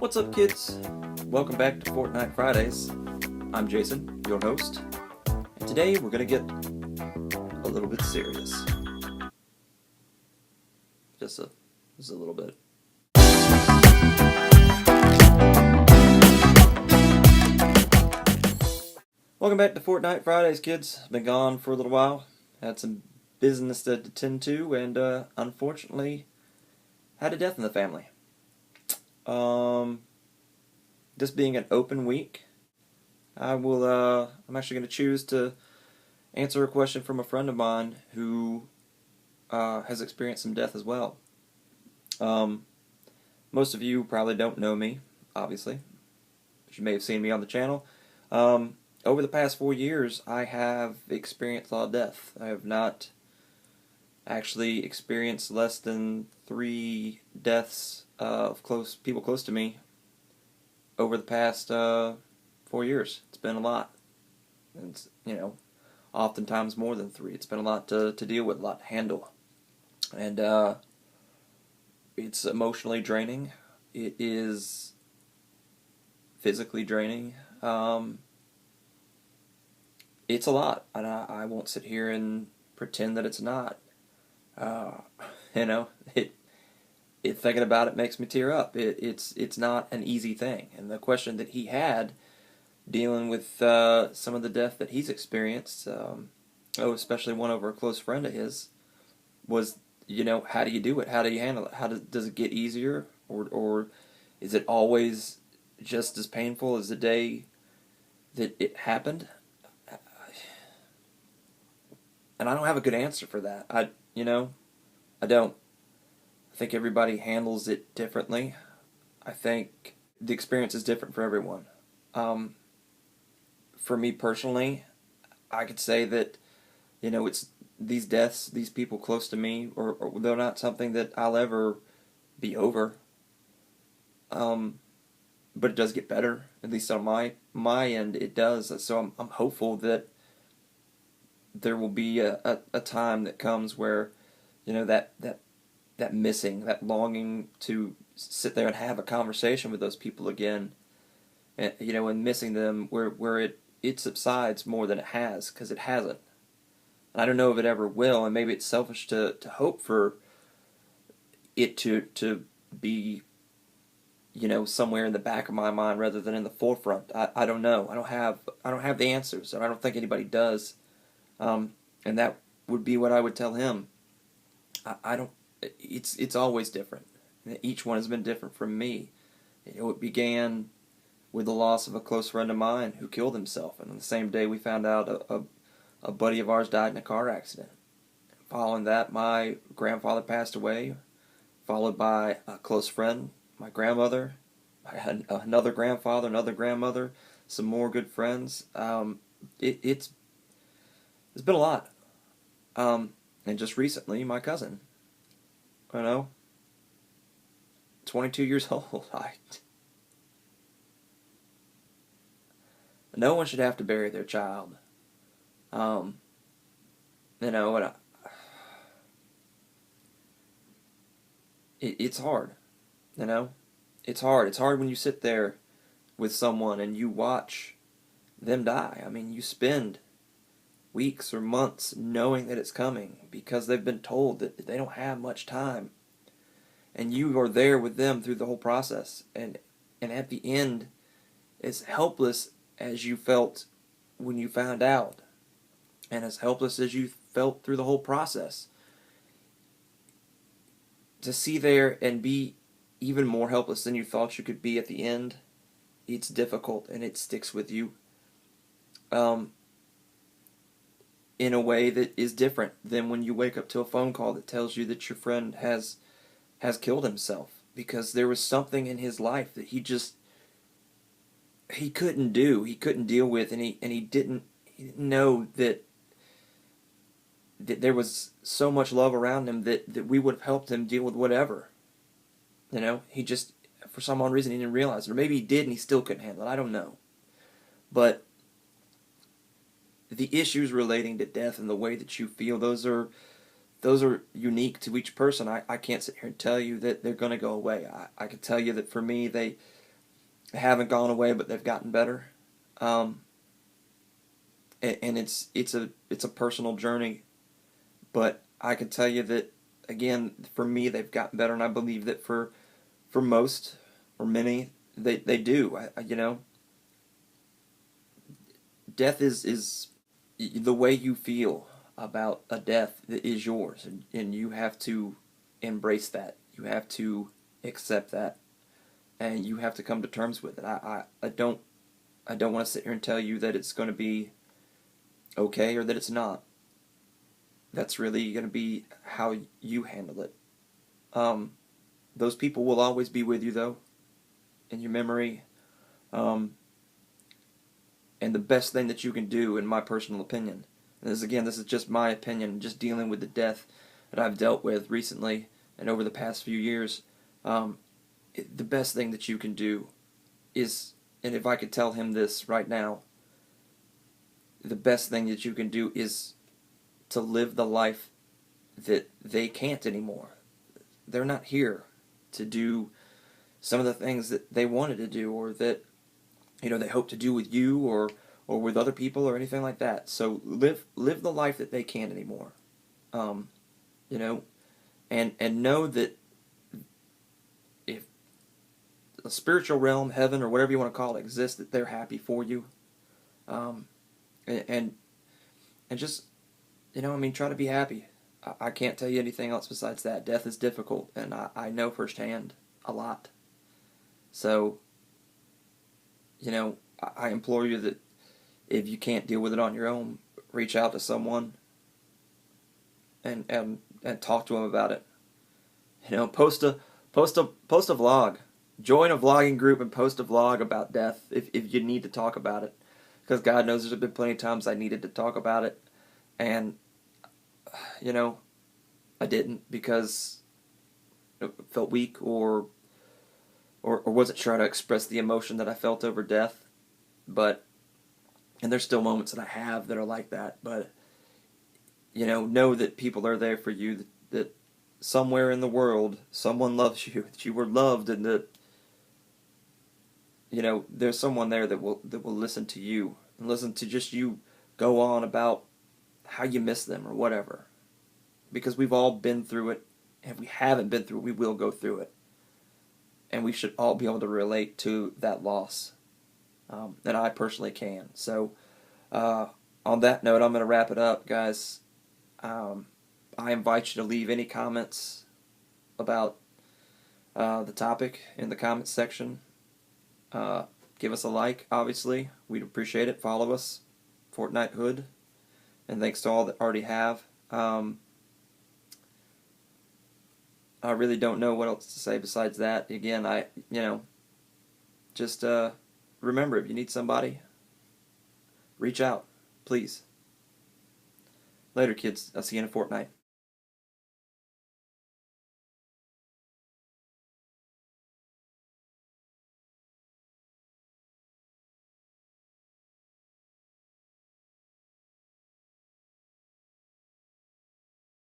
What's up, kids? Welcome back to Fortnite Fridays. I'm Jason, your host, and today we're gonna get a little bit serious. Just a little bit. Welcome back to Fortnite Fridays, kids. Been gone for a little while. Had some business to attend to, and unfortunately, had a death in the family. This being an open week, I'm actually going to choose to answer a question from a friend of mine who has experienced some death as well. Most of you probably don't know me, obviously, but you may have seen me on the channel. Over the past 4 years, I have experienced a lot of death. I have not actually experienced less than 3 deaths of people close to me over the past 4 years. It's been a lot. It's, oftentimes more than 3. It's been a lot to deal with, a lot to handle. And it's emotionally draining. It is physically draining. It's a lot, and I won't sit here and pretend that it's not. Thinking about it makes me tear up. It's not an easy thing. And the question that he had, dealing with some of the death that he's experienced, especially one over a close friend of his, was, how do you do it? How do you handle it? Does it get easier, or is it always just as painful as the day that it happened? And I don't have a good answer for that. I don't. I think everybody handles it differently. I think the experience is different for everyone. For me personally, I could say that, it's these deaths, these people close to me, or they're not something that I'll ever be over. But it does get better, at least on my end, it does. So I'm hopeful that there will be a time that comes where, that missing, that longing to sit there and have a conversation with those people again, and and missing them, where it subsides more than it has, because it hasn't. And I don't know if it ever will, and maybe it's selfish to hope for it to be, somewhere in the back of my mind rather than in the forefront. I don't know. I don't have the answers, and I don't think anybody does. And that would be what I would tell him. I don't. It's always different. Each one has been different from me. It began with the loss of a close friend of mine who killed himself, and on the same day we found out a buddy of ours died in a car accident. Following that, my grandfather passed away, followed by a close friend, my grandmother, I had another grandfather, another grandmother, some more good friends. It's been a lot. And just recently, my cousin, 22 years old. No one should have to bury their child. And it's hard. It's hard. It's hard when you sit there with someone and you watch them die. I mean, you spend weeks or months knowing that it's coming because they've been told that they don't have much time, and you are there with them through the whole process, and at the end, as helpless as you felt when you found out, and as helpless as you felt through the whole process, to see there and be even more helpless than you thought you could be at the end, it's difficult, and it sticks with you in a way that is different than when you wake up to a phone call that tells you that your friend has killed himself, because there was something in his life that he couldn't deal with, and he didn't know that there was so much love around him that we would have helped him deal with whatever. He just, for some odd reason, he didn't realize it. Or maybe he did and he still couldn't handle it. I don't know. But the issues relating to death and the way that you feel, those are unique to each person. I can't sit here and tell you that they're going to go away. I can tell you that for me, haven't gone away, but they've gotten better. Um, and it's a personal journey, but I can tell you that again, for me, they've gotten better, and I believe that for most or many, they do. Death is the way you feel about a death is yours, and you have to embrace that. You have to accept that, and you have to come to terms with it. I don't want to sit here and tell you that it's going to be okay or that it's not. That's really going to be how you handle it. Um, those people will always be with you, though, in your memory. Um, and the best thing that you can do, in my personal opinion, and this is just my opinion, just dealing with the death that I've dealt with recently and over the past few years, the best thing that you can do is, and if I could tell him this right now, the best thing that you can do is to live the life that they can't anymore. They're not here to do some of the things that they wanted to do, or that they hope to do with you, or with other people, or anything like that. So live the life that they can't anymore. Um, you know, and know that if a spiritual realm, heaven, or whatever you want to call it, exists, that they're happy for you. Um, and and just try to be happy. I can't tell you anything else besides that. Death is difficult, and I know firsthand a lot. So, I implore you that if you can't deal with it on your own, reach out to someone and talk to them about it. Post a vlog. Join a vlogging group and post a vlog about death if you need to talk about it. Because God knows there's been plenty of times I needed to talk about it, and you know I didn't because I felt weak, or wasn't sure how to express the emotion that I felt over death. But and there's still moments that I have that are like that. But know that people are there for you. That somewhere in the world, someone loves you. That you were loved, and that there's someone there that will listen to you and listen to just you go on about how you miss them or whatever. Because we've all been through it, and if we haven't been through it, we will go through it. And we should all be able to relate to that loss. And I personally can. So, on that note, I'm going to wrap it up, guys. I invite you to leave any comments about the topic in the comments section. Give us a like, obviously. We'd appreciate it. Follow us, Fortnite Hood. And thanks to all that already have. I really don't know what else to say besides that. Again, just remember, if you need somebody, reach out, please. Later, kids. I'll see you in a fortnight.